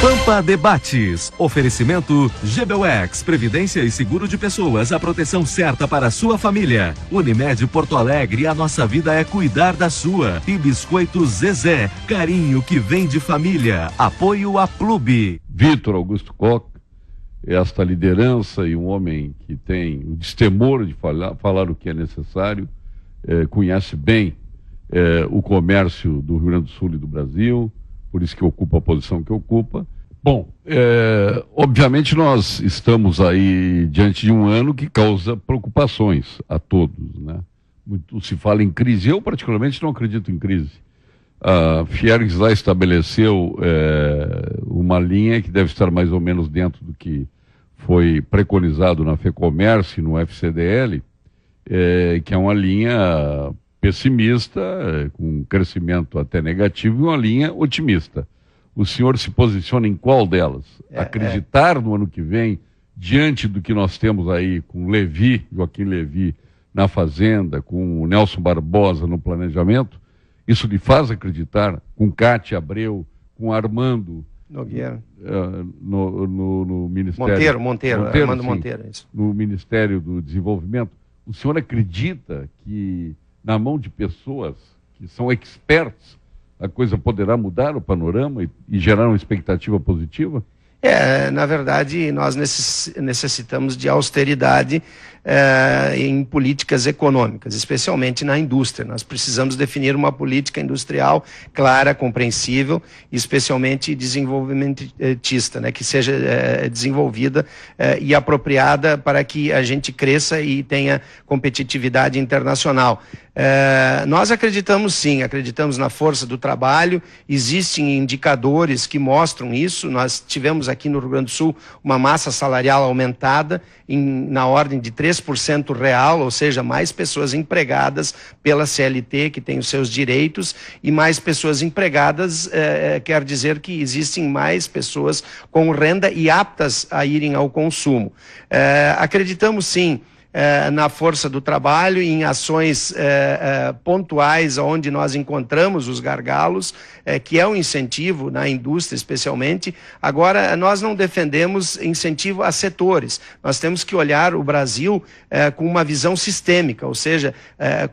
Pampa Debates. Oferecimento GBUX, Previdência e Seguro de Pessoas, a proteção certa para a sua família. Unimed Porto Alegre, a nossa vida é cuidar da sua. E Biscoito Zezé, carinho que vem de família. Apoio a Clube. Vitor Augusto Koch, esta liderança e um homem que tem o destemor de falar o que é necessário, conhece bem o comércio do Rio Grande do Sul e do Brasil, por isso que ocupa a posição que ocupa. Bom, obviamente nós estamos aí diante de um ano que causa preocupações a todos, né? Muito se fala em crise, eu particularmente não acredito em crise. A Fiergs lá estabeleceu uma linha que deve estar mais ou menos dentro do que foi preconizado na FEComércio e no FCDL, que é uma linha pessimista, com um crescimento até negativo, e uma linha otimista. O senhor se posiciona em qual delas? Acreditar no ano que vem, diante do que nós temos aí com Joaquim Levy na Fazenda, com o Nelson Barbosa no planejamento? Isso lhe faz acreditar, com Cátia Abreu, com Armando Nogueira, no Ministério... Armando Monteiro, isso. No Ministério do Desenvolvimento? O senhor acredita que na mão de pessoas que são experts a coisa poderá mudar o panorama e gerar uma expectativa positiva? Na verdade, nós necessitamos de austeridade em políticas econômicas, especialmente na indústria. Nós precisamos definir uma política industrial clara, compreensível, especialmente desenvolvimentista, né, que seja desenvolvida e apropriada para que a gente cresça e tenha competitividade internacional. Nós acreditamos na força do trabalho, existem indicadores que mostram isso. Nós tivemos aqui no Rio Grande do Sul uma massa salarial aumentada na ordem de 3% real, ou seja, mais pessoas empregadas pela CLT, que tem os seus direitos, e mais pessoas empregadas quer dizer que existem mais pessoas com renda e aptas a irem ao consumo. Acreditamos sim na força do trabalho e em ações pontuais onde nós encontramos os gargalos, que é um incentivo na indústria especialmente. Agora, nós não defendemos incentivo a setores. Nós temos que olhar o Brasil com uma visão sistêmica, ou seja,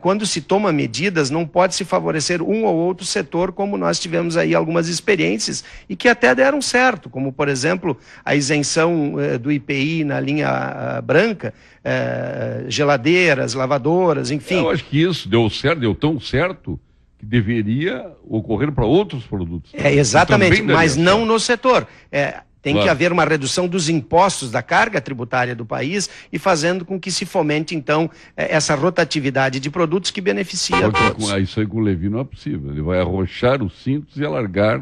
quando se toma medidas, não pode se favorecer um ou outro setor, como nós tivemos aí algumas experiências e que até deram certo, como, por exemplo, a isenção do IPI na linha branca, geladeiras, lavadoras, enfim. Eu acho que isso deu certo, deu tão certo que deveria ocorrer para outros produtos. Exatamente, mas não no setor. Tem Claro. que haver uma redução dos impostos da carga tributária do país e fazendo com que se fomente, então, essa rotatividade de produtos que beneficia a todos. Isso aí com o Levy não é possível. Ele vai arrochar os cintos e alargar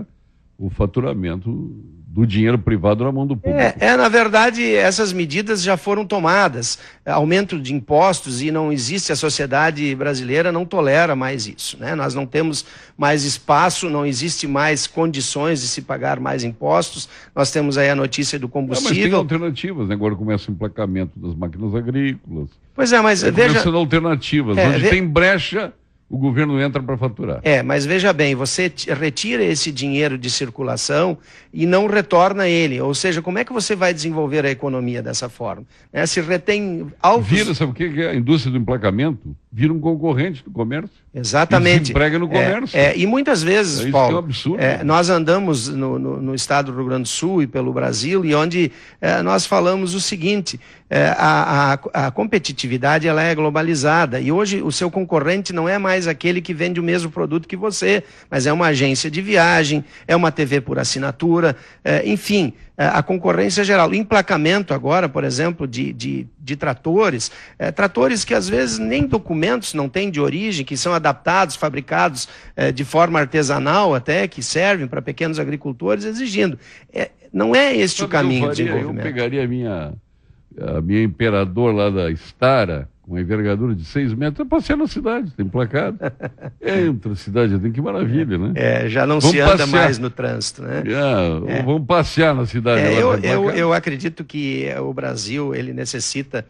o faturamento do dinheiro privado na mão do público. Na verdade, essas medidas já foram tomadas. Aumento de impostos, e não existe, a sociedade brasileira não tolera mais isso, né? Nós não temos mais espaço, não existe mais condições de se pagar mais impostos. Nós temos aí a notícia do combustível. Mas tem alternativas, né? Agora começa o emplacamento das máquinas agrícolas. Pois é, mas veja... Começam alternativas. Onde tem brecha, o governo entra para faturar. Mas veja bem, você retira esse dinheiro de circulação e não retorna ele. Ou seja, como é que você vai desenvolver a economia dessa forma? Se retém altos... Sabe o que é? A indústria do emplacamento vira um concorrente do comércio. Exatamente. E desemprega no comércio. E muitas vezes, isso Paulo, é um absurdo. Nós andamos no estado do Rio Grande do Sul e pelo Brasil, e onde nós falamos o seguinte, a competitividade ela é globalizada, e hoje o seu concorrente não é mais aquele que vende o mesmo produto que você, mas é uma agência de viagem, é uma TV por assinatura, enfim, a concorrência geral. O emplacamento agora, por exemplo, de tratores, tratores que às vezes nem documentos não têm de origem, que são adaptados, fabricados de forma artesanal até, que servem para pequenos agricultores, exigindo. Não é este o caminho de desenvolvimento. Eu pegaria a minha Imperador lá da Stara, com uma envergadura de 6 metros, passear na cidade, tem placado. Entra a cidade, tem que maravilha, né? Já não se anda mais no trânsito, né? Vamos passear na cidade. Eu acredito que o Brasil, ele necessita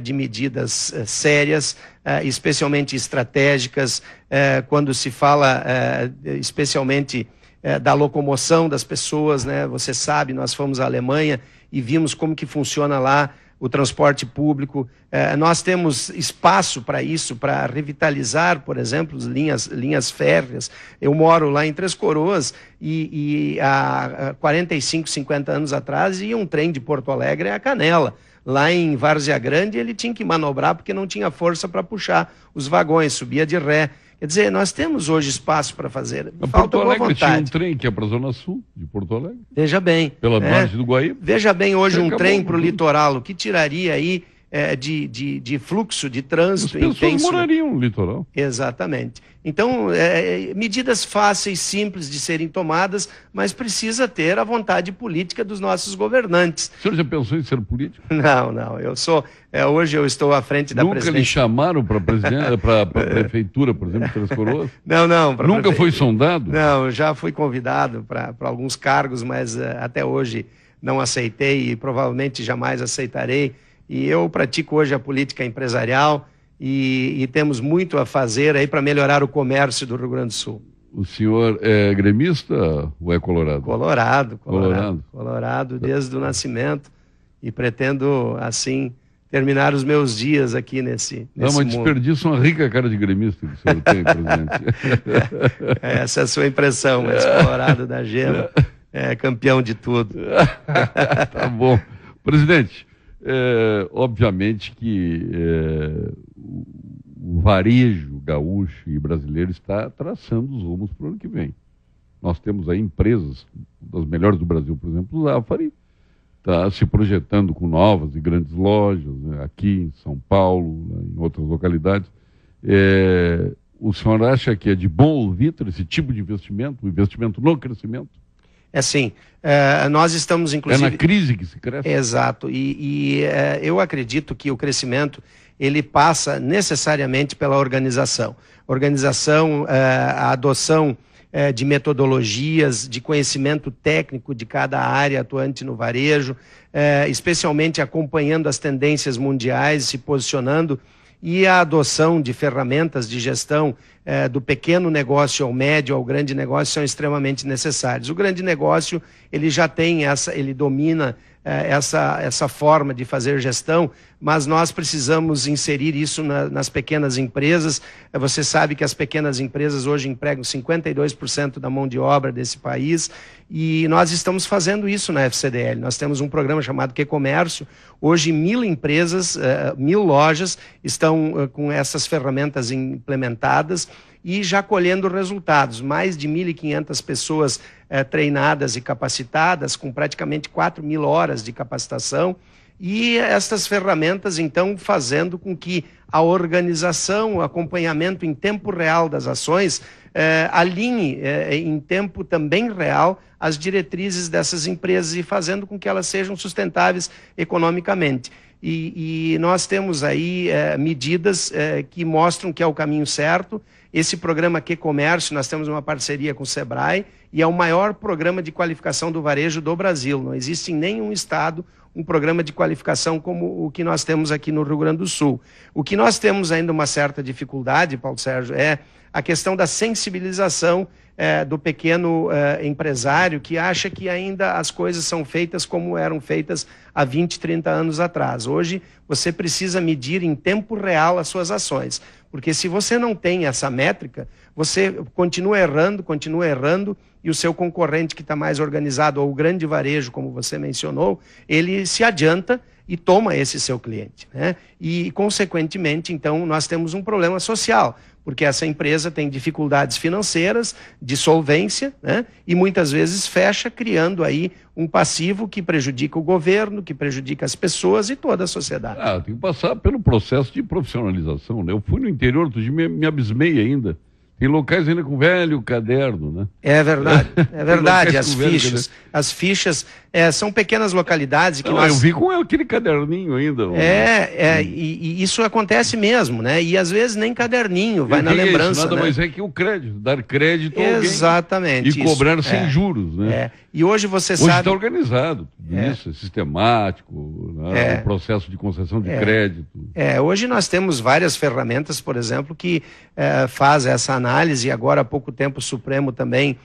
de medidas sérias, especialmente estratégicas, quando se fala especialmente da locomoção das pessoas, né? Você sabe, nós fomos à Alemanha e vimos como que funciona lá o transporte público. Nós temos espaço para isso, para revitalizar, por exemplo, as linhas férreas. Eu moro lá em Três Coroas e há 45, 50 anos atrás ia um trem de Porto Alegre a Canela. Lá em Várzea Grande ele tinha que manobrar porque não tinha força para puxar os vagões, subia de ré. Quer dizer, nós temos hoje espaço para fazer. Porto Alegre tinha um trem que é para a Zona Sul de Porto Alegre. Veja bem. Pela margem do Guaíba. Veja bem, hoje um trem para o litoral, o que tiraria aí de fluxo, de trânsito intenso. As pessoas morariam no litoral. Exatamente. Então, medidas fáceis, simples de serem tomadas, mas precisa ter a vontade política dos nossos governantes. O senhor já pensou em ser político? Não. Eu sou... hoje eu estou à frente da presidência. Nunca lhe chamaram para a prefeitura, por exemplo, de Três Coroas? Não. Nunca foi sondado? Não, eu já fui convidado para alguns cargos, mas até hoje não aceitei e provavelmente jamais aceitarei. E eu pratico hoje a política empresarial e temos muito a fazer aí para melhorar o comércio do Rio Grande do Sul. O senhor é gremista ou é colorado? Colorado desde o nascimento e pretendo, assim, terminar os meus dias aqui nesse mundo. Desperdício uma rica cara de gremista que o senhor tem, presidente. Essa é a sua impressão, mas colorado da gema é campeão de tudo. Tá bom. Presidente, obviamente que o varejo gaúcho e brasileiro está traçando os rumos para o ano que vem. Nós temos aí empresas, das melhores do Brasil, por exemplo, o Zafari, está se projetando com novas e grandes lojas, né, aqui em São Paulo, né, em outras localidades. O senhor acha que é de bom ouvir esse tipo de investimento, o investimento no crescimento? Sim. Nós estamos, inclusive... É na crise que se cresce? Exato. Eu acredito que o crescimento ele passa necessariamente pela organização. A adoção de metodologias, de conhecimento técnico de cada área atuante no varejo, especialmente acompanhando as tendências mundiais, se posicionando, e a adoção de ferramentas de gestão do pequeno negócio ao médio, ao grande negócio, são extremamente necessários. O grande negócio, ele já tem ele domina essa forma de fazer gestão, mas nós precisamos inserir isso nas pequenas empresas. Você sabe que as pequenas empresas hoje empregam 52% da mão de obra desse país e nós estamos fazendo isso na FCDL. Nós temos um programa chamado Que-Comércio. Hoje 1.000 empresas, 1.000 lojas estão com essas ferramentas implementadas e já colhendo resultados. Mais de 1.500 pessoas treinadas e capacitadas, com praticamente 4.000 horas de capacitação, e estas ferramentas, então, fazendo com que a organização, o acompanhamento em tempo real das ações, alinhe em tempo também real as diretrizes dessas empresas e fazendo com que elas sejam sustentáveis economicamente. E nós temos aí medidas que mostram que é o caminho certo. Esse programa Que-Comércio, nós temos uma parceria com o Sebrae e é o maior programa de qualificação do varejo do Brasil. Não existe em nenhum estado um programa de qualificação como o que nós temos aqui no Rio Grande do Sul. O que nós temos ainda uma certa dificuldade, Paulo Sérgio, é a questão da sensibilização do pequeno empresário que acha que ainda as coisas são feitas como eram feitas há 20, 30 anos atrás. Hoje, você precisa medir em tempo real as suas ações, porque se você não tem essa métrica, você continua errando, e o seu concorrente que está mais organizado, ou o grande varejo, como você mencionou, ele se adianta e toma esse seu cliente, né? E, consequentemente, então, nós temos um problema social, porque essa empresa tem dificuldades financeiras, de solvência, né? E muitas vezes fecha, criando aí um passivo que prejudica o governo, que prejudica as pessoas e toda a sociedade. Tem que passar pelo processo de profissionalização, né? Eu fui no interior, outro dia me abismei ainda. Tem locais ainda com velho caderno, né? É verdade. As fichas são pequenas localidades que eu vi com aquele caderninho ainda. E isso acontece mesmo, né? E às vezes nem caderninho, vai na lembrança. Nada mais é que o crédito, dar crédito a alguém. Exatamente. E cobrar sem juros, né? E hoje você sabe... Hoje está organizado, tudo isso, é sistemático, né? O processo de concessão de crédito. Hoje nós temos várias ferramentas, por exemplo, que faz essa análise, e agora há pouco tempo o Supremo também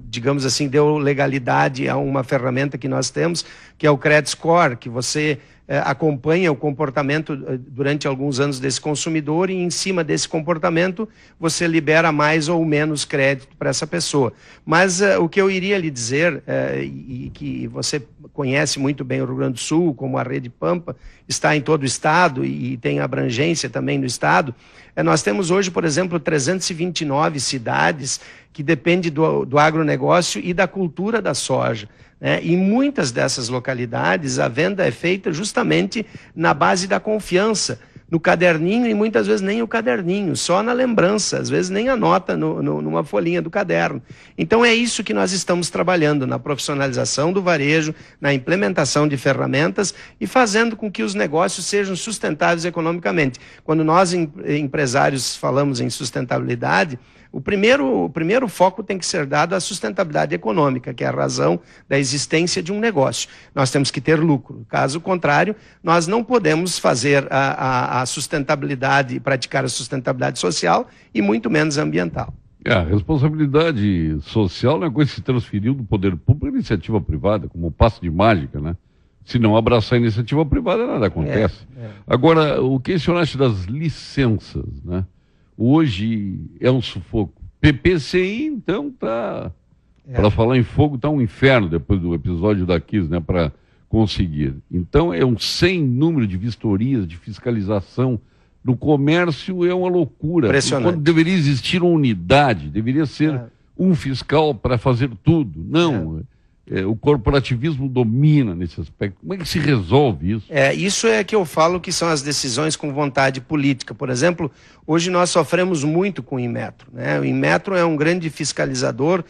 digamos assim, deu legalidade a uma ferramenta que nós temos, que é o Credit Score, que você acompanha o comportamento durante alguns anos desse consumidor e em cima desse comportamento você libera mais ou menos crédito para essa pessoa. Mas o que eu iria lhe dizer, e que você conhece muito bem o Rio Grande do Sul, como a Rede Pampa está em todo o estado e tem abrangência também no estado, nós temos hoje, por exemplo, 329 cidades que dependem do agronegócio e da cultura da soja. Em muitas dessas localidades, a venda é feita justamente na base da confiança, no caderninho, e muitas vezes nem o caderninho, só na lembrança, às vezes nem anota numa folhinha do caderno. Então é isso que nós estamos trabalhando, na profissionalização do varejo, na implementação de ferramentas e fazendo com que os negócios sejam sustentáveis economicamente. Quando nós, empresários, falamos em sustentabilidade, o primeiro foco tem que ser dado à sustentabilidade econômica, que é a razão da existência de um negócio. Nós temos que ter lucro. Caso contrário, nós não podemos fazer a sustentabilidade, praticar a sustentabilidade social e muito menos ambiental. A responsabilidade social não é coisa que se transferiu do poder público à iniciativa privada, como um passo de mágica, né? Se não abraçar a iniciativa privada, nada acontece. Agora, o que o senhor acha das licenças, né? Hoje é um sufoco. PPCI, então, tá... Para falar em fogo, tá um inferno depois do episódio da Kiss, né? Para conseguir. Então, é um sem número de vistorias, de fiscalização. No comércio é uma loucura. Impressionante. Quando deveria existir uma unidade, deveria ser um fiscal para fazer tudo. Não. O corporativismo domina nesse aspecto. Como é que se resolve isso? Isso é que eu falo que são as decisões com vontade política. Por exemplo, hoje nós sofremos muito com o Inmetro, né? O Inmetro é um grande fiscalizador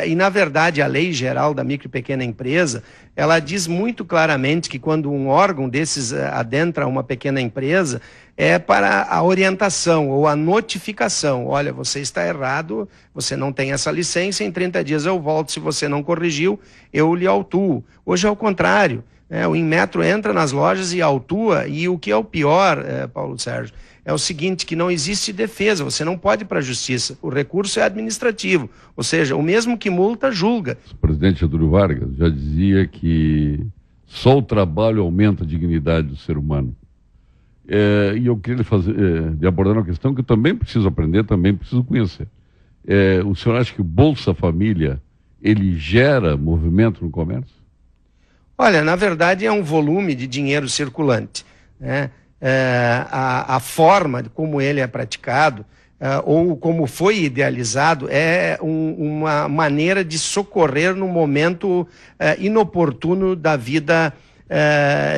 e, na verdade, a Lei Geral da Micro e Pequena Empresa, ela diz muito claramente que quando um órgão desses adentra uma pequena empresa, é para a orientação ou a notificação. Olha, você está errado, você não tem essa licença, em 30 dias eu volto, se você não corrigiu, eu lhe autuo. Hoje é o contrário, né? O Inmetro entra nas lojas e autua, e o que é o pior, Paulo Sérgio, é o seguinte, que não existe defesa, você não pode ir para a justiça, o recurso é administrativo, ou seja, o mesmo que multa, julga. O presidente Getúlio Vargas já dizia que só o trabalho aumenta a dignidade do ser humano. E eu queria de abordar uma questão que eu também preciso aprender, também preciso conhecer. O senhor acha que o Bolsa Família, ele gera movimento no comércio? Olha, na verdade é um volume de dinheiro circulante, né? A forma de como ele é praticado, ou como foi idealizado, é uma maneira de socorrer no momento inoportuno da vida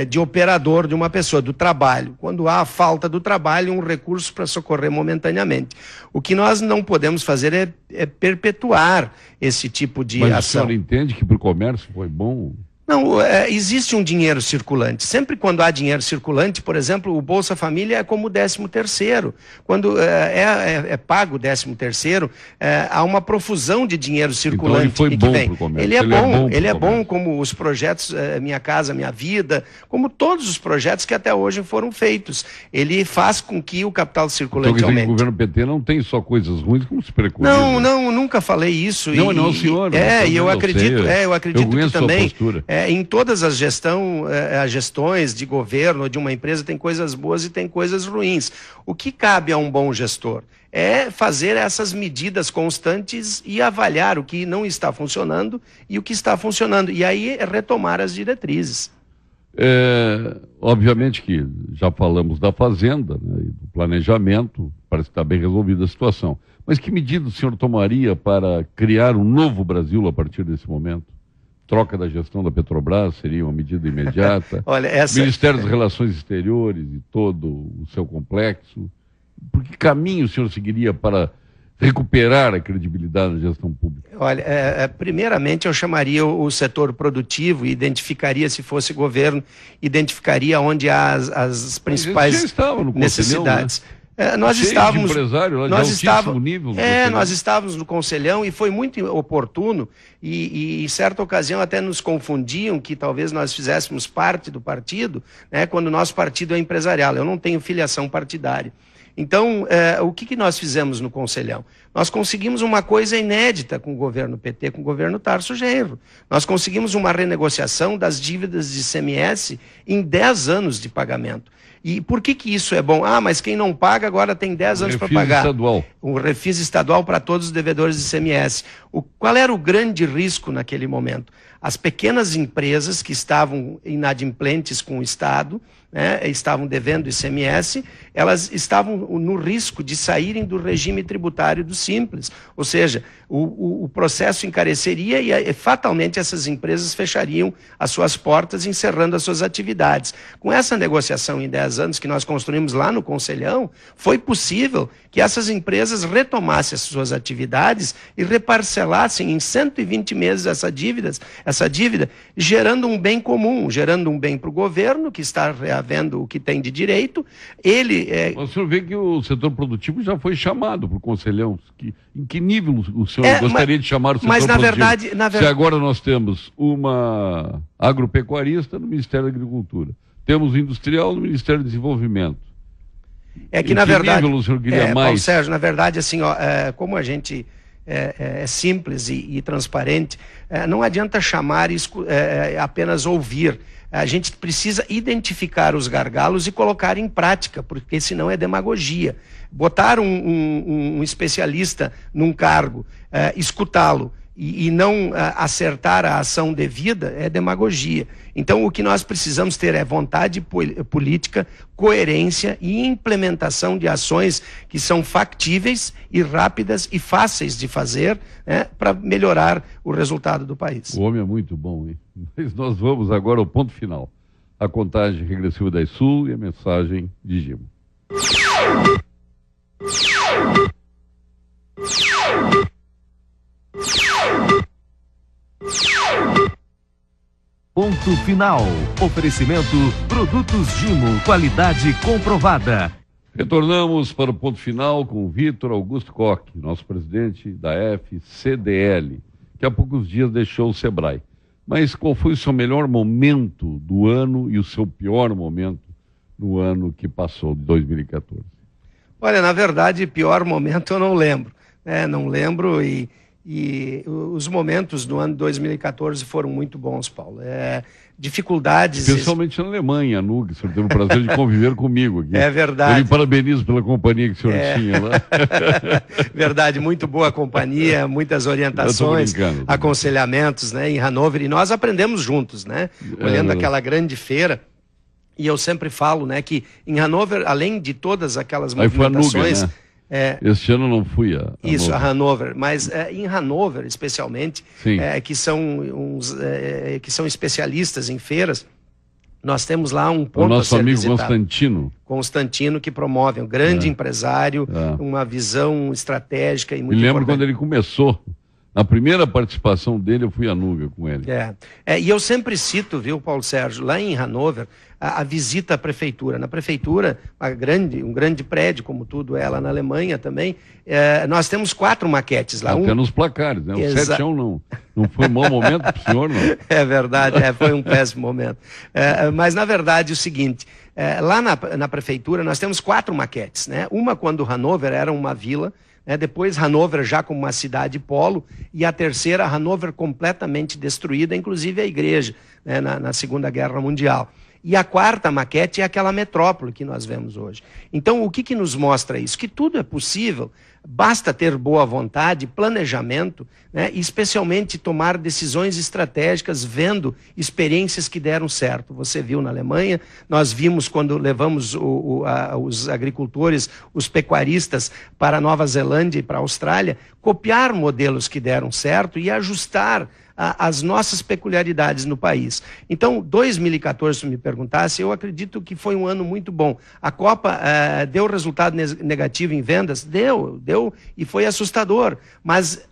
de operador de uma pessoa, do trabalho. Quando há a falta do trabalho, um recurso para socorrer momentaneamente. O que nós não podemos fazer é perpetuar esse tipo de ação. Mas o senhor entende que para o comércio foi bom? Não, existe um dinheiro circulante. Sempre quando há dinheiro circulante, por exemplo, o Bolsa Família é como o 13º. Quando é pago o 13º, há uma profusão de dinheiro circulante. Então ele foi bom para o comércio. Ele é bom como os projetos Minha Casa Minha Vida, como todos os projetos que até hoje foram feitos. Ele faz com que o capital circulante aumente. O governo PT não tem só coisas ruins, como se preconiza. Não, nunca falei isso. Não, senhor. Eu acredito que também... Em todas as gestões de governo de uma empresa tem coisas boas e tem coisas ruins. O que cabe a um bom gestor é fazer essas medidas constantes e avaliar o que não está funcionando e o que está funcionando. E aí retomar as diretrizes. Obviamente que já falamos da Fazenda, né, e do planejamento, parece que está bem resolvida a situação. Mas que medida o senhor tomaria para criar um novo Brasil a partir desse momento? Troca da gestão da Petrobras seria uma medida imediata. Olha, Ministério das Relações Exteriores e todo o seu complexo. Por que caminho o senhor seguiria para recuperar a credibilidade da gestão pública? Olha, primeiramente eu chamaria o setor produtivo e identificaria, se fosse governo, identificaria onde há as principais necessidades. Nós estávamos no Conselhão e foi muito oportuno e em certa ocasião até nos confundiam que talvez nós fizéssemos parte do partido, né, quando o nosso partido é empresarial. Eu não tenho filiação partidária. Então, o que nós fizemos no Conselhão? Nós conseguimos uma coisa inédita com o governo PT, com o governo Tarso Genro. Nós conseguimos uma renegociação das dívidas de ICMS em 10 anos de pagamento. E por que isso é bom? Ah, mas quem não paga agora tem 10 anos para pagar. Estadual. O refis estadual para todos os devedores de ICMS. Qual era o grande risco naquele momento? As pequenas empresas que estavam inadimplentes com o Estado, né, estavam devendo ICMS, elas estavam no risco de saírem do regime tributário do Simples. Ou seja, o processo encareceria e fatalmente essas empresas fechariam as suas portas, encerrando as suas atividades. Com essa negociação em 10 anos que nós construímos lá no Conselhão, foi possível que essas empresas retomassem as suas atividades e reparcelassem em 120 meses essa dívida, gerando um bem comum, gerando um bem para o governo, que está reavendo o que tem de direito. Mas o senhor vê que o setor produtivo já foi chamado para o Conselhão. Em que nível o senhor gostaria de chamar o setor produtivo? Se agora nós temos uma agropecuarista no Ministério da Agricultura, temos industrial no Ministério do Desenvolvimento. Na verdade, nível o senhor queria mais? Paulo Sérgio, na verdade, assim, como a gente é simples e transparente, não adianta chamar e apenas ouvir. A gente precisa identificar os gargalos e colocar em prática, porque senão é demagogia. Botar um especialista num cargo, escutá-lo e não acertar a ação devida é demagogia. Então, o que nós precisamos ter é vontade política, coerência e implementação de ações que são factíveis e rápidas e fáceis de fazer, né, para melhorar o resultado do país. O homem é muito bom, hein? Mas nós vamos agora ao ponto final. A contagem regressiva da Sul e a mensagem de Gimo. Ponto final. Oferecimento Produtos Gimo, qualidade comprovada. Retornamos para o ponto final com o Vitor Augusto Koch, nosso presidente da FCDL, que há poucos dias deixou o Sebrae. Mas qual foi o seu melhor momento do ano e o seu pior momento no ano que passou, de 2014? Olha, na verdade, pior momento eu não lembro. Não lembro e os momentos do ano 2014 foram muito bons, Paulo. Dificuldades... Especialmente na Alemanha, Nug, o senhor teve o prazer de conviver comigo aqui. É verdade. Eu lhe parabenizo pela companhia que o senhor tinha lá. Verdade, muito boa companhia, muitas orientações, aconselhamentos, né, em Hannover, e nós aprendemos juntos, né, olhando aquela grande feira. E eu sempre falo, né, que em Hannover, além de todas aquelas movimentações... Foi a Nuga, né? Este ano não fui a Isso, a Hannover, mas em Hannover, especialmente, que são especialistas em feiras, nós temos lá um ponto o nosso a ser amigo visitado. Constantino, que promove, um grande empresário, uma visão estratégica e muito importante. Lembro quando ele começou. Na primeira participação dele, eu fui a Nuga com ele. E eu sempre cito, viu, Paulo Sérgio, lá em Hannover, a visita à prefeitura. Na prefeitura, um grande prédio, como tudo é lá na Alemanha também, nós temos 4 maquetes lá. Até nos placares, né? O 7-1 não foi um mau momento para o senhor, não? É verdade, foi um péssimo momento. Mas, na verdade, o seguinte, lá na prefeitura nós temos 4 maquetes, né? Uma quando Hannover era uma vila, depois Hannover já como uma cidade polo, e a terceira, Hannover completamente destruída, inclusive a igreja, né, na Segunda Guerra Mundial. E a 4ª maquete é aquela metrópole que nós vemos hoje. Então, o que nos mostra isso? Que tudo é possível, basta ter boa vontade, planejamento, né, e especialmente tomar decisões estratégicas, vendo experiências que deram certo. Você viu na Alemanha, nós vimos quando levamos os agricultores, os pecuaristas para a Nova Zelândia e para a Austrália, copiar modelos que deram certo e ajustar as nossas peculiaridades no país. Então, 2014, se me perguntasse, eu acredito que foi um ano muito bom. A Copa deu resultado negativo em vendas? Deu, e foi assustador. Mas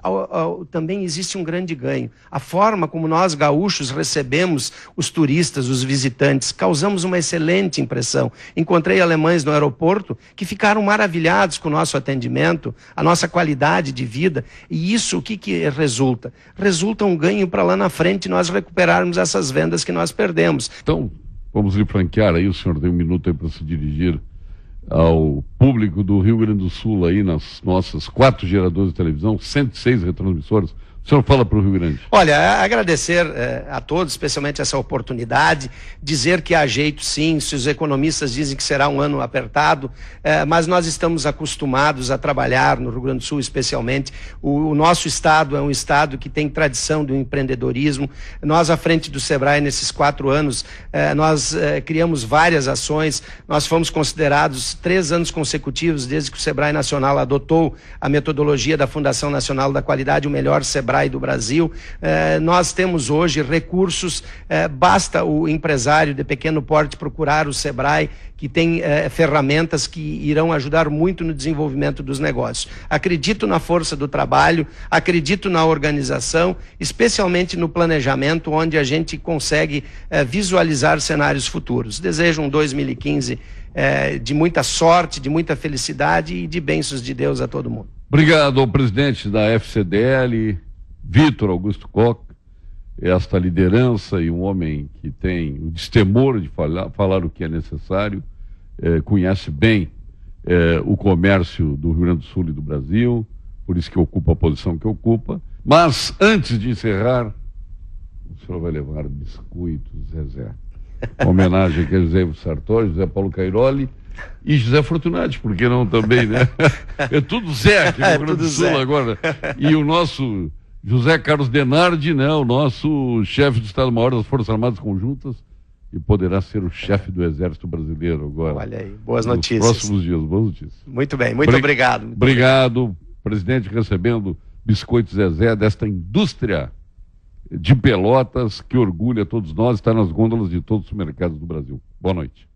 também existe um grande ganho. A forma como nós, gaúchos, recebemos os turistas, os visitantes, causamos uma excelente impressão. Encontrei alemães no aeroporto que ficaram maravilhados com o nosso atendimento, a nossa qualidade de vida. E isso, o que resulta? Resulta um ganho para lá na frente nós recuperarmos essas vendas que nós perdemos. Então, vamos lhe franquear aí, o senhor tem um minuto aí para se dirigir ao público do Rio Grande do Sul aí nas nossas 4 geradores de televisão, 106 retransmissoras. O senhor fala para o Rio Grande. Olha, agradecer a todos, especialmente essa oportunidade, dizer que há jeito sim, se os economistas dizem que será um ano apertado, mas nós estamos acostumados a trabalhar no Rio Grande do Sul, especialmente. O nosso estado é um estado que tem tradição do empreendedorismo. Nós, à frente do Sebrae, nesses 4 anos, nós criamos várias ações. Nós fomos considerados 3 anos consecutivos, desde que o Sebrae Nacional adotou a metodologia da Fundação Nacional da Qualidade, o melhor Sebrae do Brasil. Nós temos hoje recursos, basta o empresário de pequeno porte procurar o Sebrae, que tem ferramentas que irão ajudar muito no desenvolvimento dos negócios. Acredito na força do trabalho, acredito na organização, especialmente no planejamento, onde a gente consegue visualizar cenários futuros. Desejo um 2015 de muita sorte, de muita felicidade e de bênçãos de Deus a todo mundo. Obrigado ao presidente da FCDL, Vitor Augusto Koch, esta liderança e um homem que tem o destemor de falar o que é necessário, conhece bem o comércio do Rio Grande do Sul e do Brasil, por isso que ocupa a posição que ocupa. Mas, antes de encerrar, o senhor vai levar biscoitos, Zezé. Uma homenagem aqui a José Sartori, José Paulo Cairoli e José Fortunati, por que não também, né? É tudo Zé aqui no Rio Grande do Sul agora. E o nosso José Carlos Denardi, né? O nosso chefe do Estado-Maior das Forças Armadas Conjuntas, e poderá ser o chefe do Exército Brasileiro agora. Olha aí, boas notícias. Nos próximos dias, boas notícias. Muito bem, muito obrigado. Obrigado, presidente, recebendo biscoitos Zezé desta indústria de Pelotas que orgulha todos nós, está nas gôndolas de todos os mercados do Brasil. Boa noite.